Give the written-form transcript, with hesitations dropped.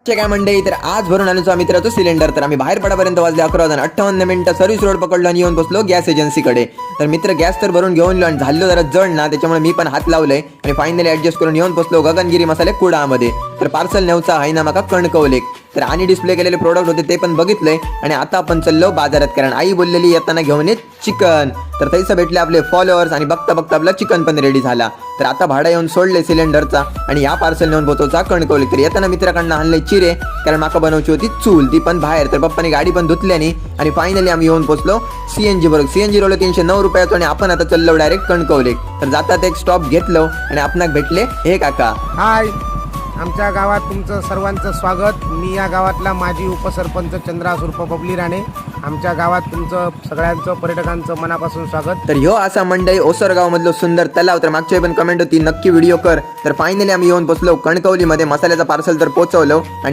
काय मंडळी, तर आज भरून आलो मित्राचं सिलेंडर. तर आम्ही बाहेर पडापर्यंत वाजले 11:58 सर्व्हिस रोड पकडलो आणि येऊन बसलो गॅस एजन्सीकडे. तर मित्र गॅस तर भरून घेऊन लो आणि झालो जरा जड ना, त्याच्यामुळे मी पण हात लावले आणि फायनली ऍडजस्ट करून येऊन बसलो गगनगिरी मसाले कुडामध्ये. तर पार्सल नेवचा आहे ना माका कणकवले. तर आणि डिस्प्ले केलेले प्रोडक्ट होते ते पण बघितले आणि आता आपण चाललो बाजारात, कारण आई बोललेली येताना घेऊन ये चिकन. तर तैसे भेटले आपले फॉलोअर्स आणि बघता बघता आपला चिकन पण रेडी झाला. तर आता भाडा येऊन सोडले सिलेंडरचा आणि या पार्सल नेऊन पोहोचवचा कणकवली. तर येताना मित्राकडनं आणले चिरे, कारण माका बनवची होती चूल, ती पण बाहेर. तर पप्पानी गाडी पण धुतल्यानी आणि फायनली आम्ही येऊन पोहोचलो सीएनजी बरोबर. सीएनजी रोल 309 रुपयाचं आणि आपण आता चाललो डायरेक्ट कणकवले. तर जातात एक स्टॉप घेतलो आणि आपणाक भेटले हे काका. हाय, आमच्या गावात तुमचं सर्वांचं स्वागत. मी या गावातला माजी उपसरपंच चंद्रास उर्फ बबली राणे. आमच्या गावात तुमचं सगळ्यांचं पर्यटकांचं मनापासून स्वागत. तर ह्यो असा मंडई ओसरगाव मधलो सुंदर तलाव. तर मागच्या पण कमेंट होती नक्की व्हिडिओ कर. तर फायनली आम्ही येऊन पोहोचलो कणकवलीमध्ये. मसाल्याचा पार्सल तर पोहोचवलो आणि